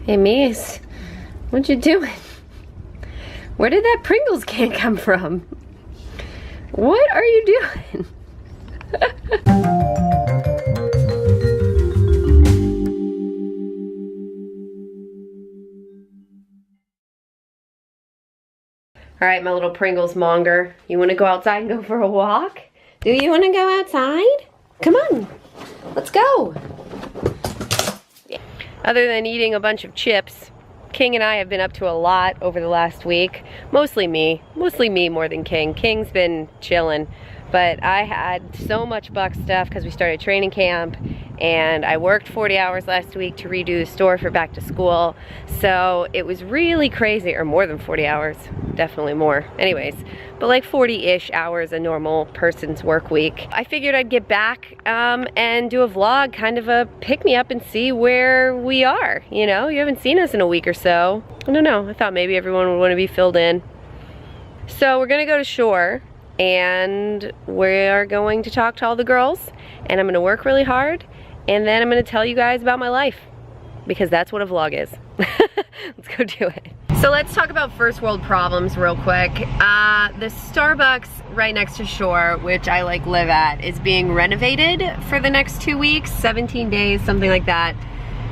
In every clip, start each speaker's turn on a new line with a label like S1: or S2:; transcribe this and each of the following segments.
S1: Hey, Mies, what you doing? Where did that Pringles can come from? What are you doing? All right, my little Pringles monger. You want to go outside and go for a walk? Do you want to go outside? Come on, let's go. Other than eating a bunch of chips, King and I have been up to a lot over the last week. Mostly me more than King. King's been chilling, but I had so much Buck stuff because we started training camp, and I worked 40 hours last week to redo the store for back to school. So it was really crazy, or more than 40 hours, definitely more. Anyways, but like 40-ish hours a normal person's work week. I figured I'd get back and do a vlog, kind of a pick-me-up and see where we are. You know, you haven't seen us in a week or so. I don't know, I thought maybe everyone would want to be filled in. So we're gonna go to shore, and we are going to talk to all the girls, and I'm gonna work really hard, and then I'm gonna tell you guys about my life, because that's what a vlog is. Let's go do it. So let's talk about first world problems real quick. The Starbucks right next to shore, which I like live at, is being renovated for the next 2 weeks, 17 days, something like that.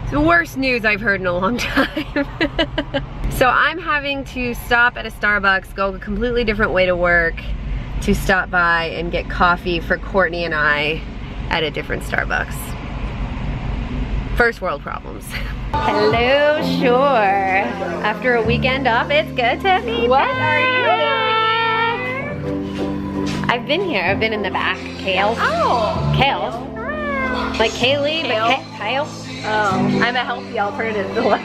S1: It's the worst news I've heard in a long time. So I'm having to stop at a Starbucks, go a completely different way to work, to stop by and get coffee for Courtney and I at a different Starbucks. First world problems. Hello, shore. After a weekend off, it's good to be back. I've been here. I've been in the back. Kale. Oh. Kale. Like Kaylee, but Kale.
S2: Oh. I'm a healthy alternative to what?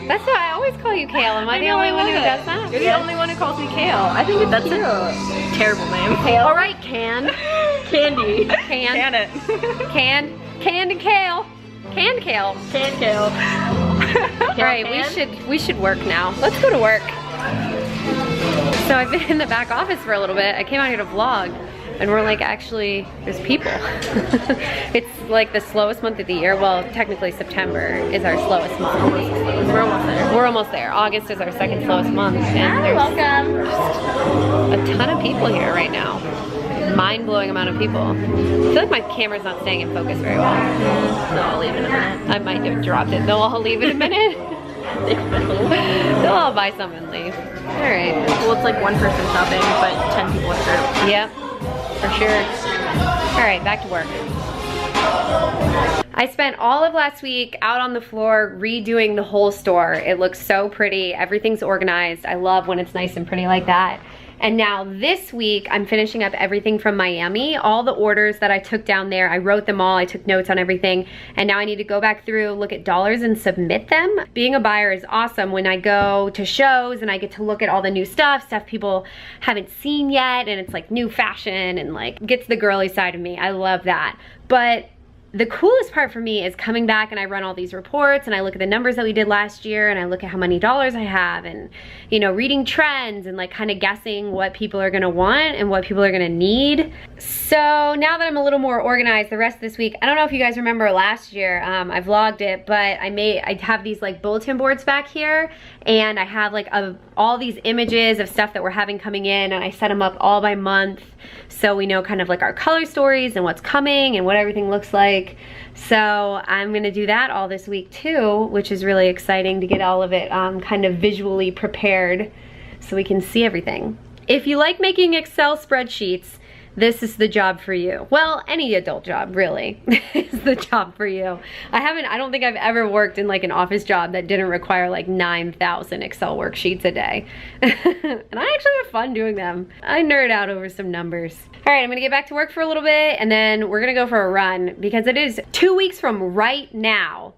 S1: That's why I always call you Kale. Am I the only one who does that?
S2: You're the only one who calls me Kale. I think that's cute. A terrible name.
S1: Kale. All right, Can.
S2: Candy.
S1: Can
S2: it.
S1: Canned and kale. Canned kale.
S2: Canned kale.
S1: All right, we should work now. Let's go to work. So I've been in the back office for a little bit. I came out here to vlog, and we're like, actually, there's people. It's like the slowest month of the year. Well, technically September is our slowest month.
S2: We're almost there.
S1: We're almost there. August is our second slowest month, and there's
S2: welcome.
S1: a ton of people here right now. Mind-blowing amount of people. I feel like my camera's not staying in focus very well.
S2: So I'll leave it in a minute.
S1: I might have dropped it. They'll all leave in a minute. They'll all buy some and leave. All right.
S2: Well, it's like one person shopping, but 10 people in a group.
S1: Yep, for sure. All right, back to work. I spent all of last week out on the floor redoing the whole store. It looks so pretty. Everything's organized. I love when it's nice and pretty like that. And now this week, I'm finishing up everything from Miami. All the orders that I took down there, I wrote them all, I took notes on everything, and now I need to go back through, look at dollars, and submit them. Being a buyer is awesome when I go to shows and I get to look at all the new stuff people haven't seen yet, and it's like new fashion and like gets the girly side of me. I love that. But the coolest part for me is coming back and I run all these reports and I look at the numbers that we did last year and I look at how many dollars I have and, you know, reading trends and like kind of guessing what people are gonna want and what people are gonna need. So now that I'm a little more organized the rest of this week, I don't know if you guys remember last year, I vlogged it, but I have these like bulletin boards back here, and I have like all these images of stuff that we're having coming in, and I set them up all by month so we know kind of like our color stories and what's coming and what everything looks like. So I'm gonna do that all this week too, which is really exciting to get all of it kind of visually prepared so we can see everything. If you like making Excel spreadsheets, this is the job for you. Well, any adult job really is the job for you. I don't think I've ever worked in like an office job that didn't require like 9,000 Excel worksheets a day. And I actually have fun doing them. I nerd out over some numbers. All right, I'm gonna get back to work for a little bit and then we're gonna go for a run because it is 2 weeks from right now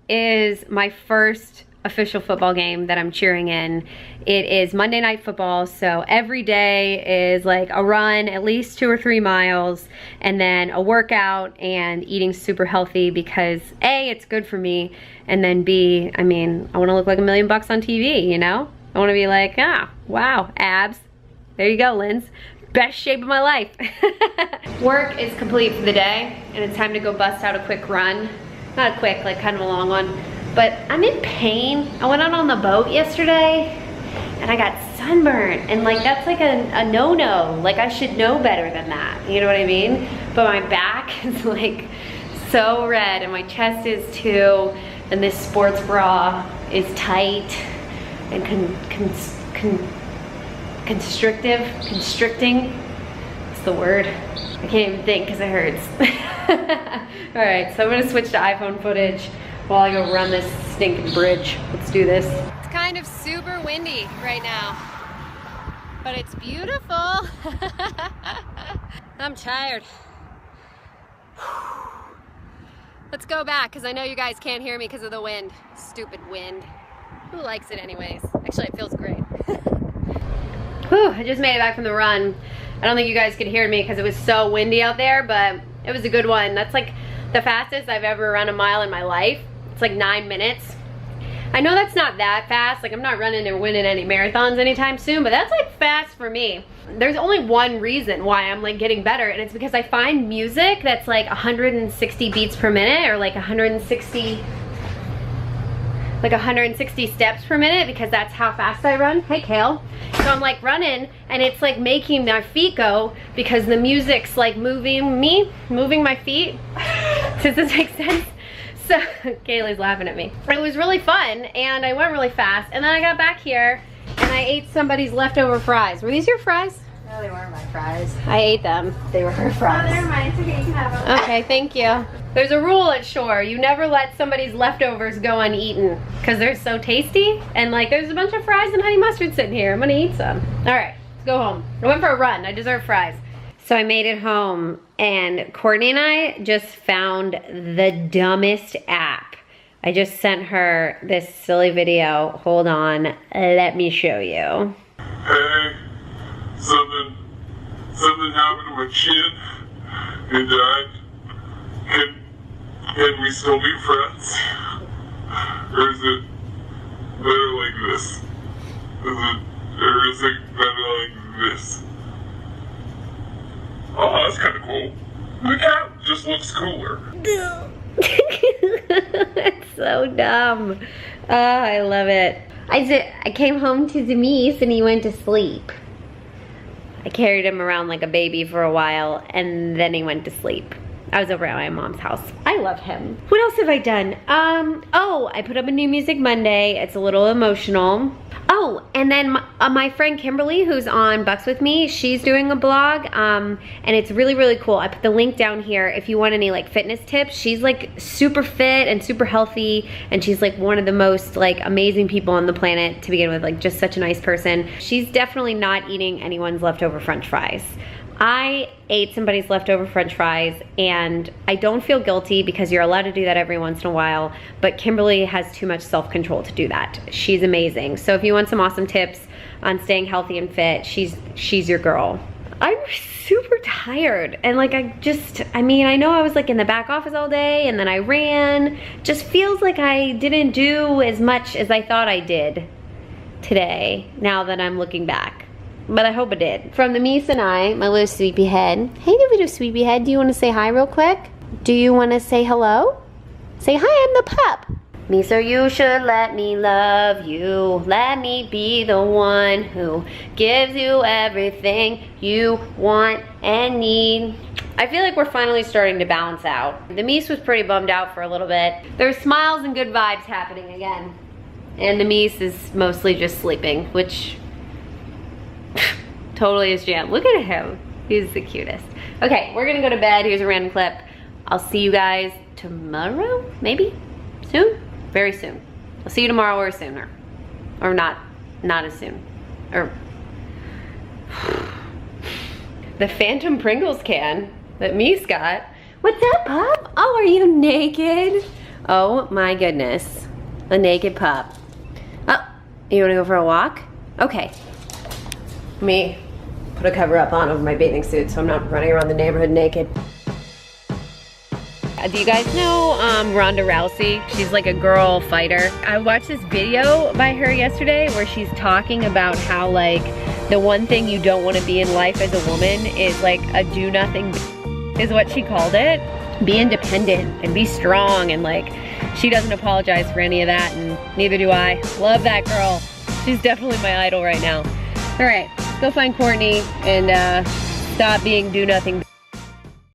S1: is my first official football game that I'm cheering in. It is Monday Night Football, so every day is like a run, at least 2 or 3 miles, and then a workout and eating super healthy because A, it's good for me, and then B, I mean, I wanna look like $1 million on TV, you know? I wanna be like, ah, wow, abs. There you go, Linz. Best shape of my life. Work is complete for the day, and it's time to go bust out a quick run. Not a quick, like kind of a long one. but I'm in pain. I went out on the boat yesterday and I got sunburned, and like that's like a no-no. Like I should know better than that, you know what I mean? But my back is like so red and my chest is too, and this sports bra is tight and constricting. What's the word? I can't even think because it hurts. All right, so I'm gonna switch to iPhone footage while I go run this stinking bridge. Let's do this. It's kind of super windy right now, but it's beautiful. I'm tired. Let's go back because I know you guys can't hear me because of the wind. Stupid wind. Who likes it anyways? Actually, it feels great. Whew, I just made it back from the run. I don't think you guys could hear me because it was so windy out there, but it was a good one. That's like the fastest I've ever run a mile in my life. It's like 9 minutes. I know that's not that fast. Like I'm not running and winning any marathons anytime soon, but that's like fast for me. There's only one reason why I'm like getting better, and it's because I find music that's like 160 beats per minute, or like 160 steps per minute, because that's how fast I run. Hey Kale. So I'm like running and it's like making my feet go because the music's like moving my feet. Does this make sense? So Kaylee's laughing at me. It was really fun and I went really fast, and then I got back here and I ate somebody's leftover fries. Were these your fries?
S2: No, they weren't my fries.
S1: I ate them.
S2: They were her fries.
S3: Oh, they're mine. It's okay, you can have them.
S1: Okay, thank you. There's a rule at Shore. You never let somebody's leftovers go uneaten because they're so tasty. And like there's a bunch of fries and honey mustard sitting here. I'm gonna eat some. All right, let's go home. I went for a run. I deserve fries. So I made it home and Courtney and I just found the dumbest app. I just sent her this silly video. Hold on, let me show you.
S4: Hey, something happened to my chin. It died. Can we still be friends? Or is it better like this? Or is it better like this? Oh, that's kind of cool. The cat just looks cooler.
S1: It's so dumb. Oh, I love it. I came home to Demise and he went to sleep. I carried him around like a baby for a while and then he went to sleep. I was over at my mom's house. I love him. What else have I done? Oh, I put up a new Music Monday. It's a little emotional. Oh, and then my friend Kimberly, who's on Bucks with me, she's doing a blog, and it's really, really cool. I put the link down here if you want any like fitness tips. She's like super fit and super healthy, and she's like one of the most like amazing people on the planet to begin with, like just such a nice person. She's definitely not eating anyone's leftover French fries. I ate somebody's leftover French fries and I don't feel guilty because you're allowed to do that every once in a while, but Kimberly has too much self-control to do that. She's amazing. So if you want some awesome tips on staying healthy and fit, she's your girl. I'm super tired and like I mean, I know I was like in the back office all day and then I ran. Just feels like I didn't do as much as I thought I did today now that I'm looking back. But I hope it did. From the Mies and I, my little sweepy head. Hey, little sweepy head, do you want to say hi real quick? Do you want to say hello? Say hi, I'm the pup. Miso, you should let me love you. Let me be the one who gives you everything you want and need. I feel like we're finally starting to balance out. The Mies was pretty bummed out for a little bit. There's smiles and good vibes happening again. And the Mies is mostly just sleeping, which totally is jam. Look at him. He's the cutest. Okay, we're gonna go to bed. Here's a random clip. I'll see you guys tomorrow, maybe? Soon? Very soon. I'll see you tomorrow or sooner. Or not as soon. Or the Phantom Pringles can that Mies got. What's up, pup? Oh, are you naked? Oh my goodness. A naked pup. Oh, you wanna go for a walk? Okay. Let me put a cover up on over my bathing suit so I'm not running around the neighborhood naked. Do you guys know Ronda Rousey? She's like a girl fighter. I watched this video by her yesterday where she's talking about how like the one thing you don't want to be in life as a woman is like a do-nothing is what she called it. be independent and be strong, and like, she doesn't apologize for any of that, and neither do I. Love that girl. She's definitely my idol right now. All right, go find Courtney and stop being do-nothing.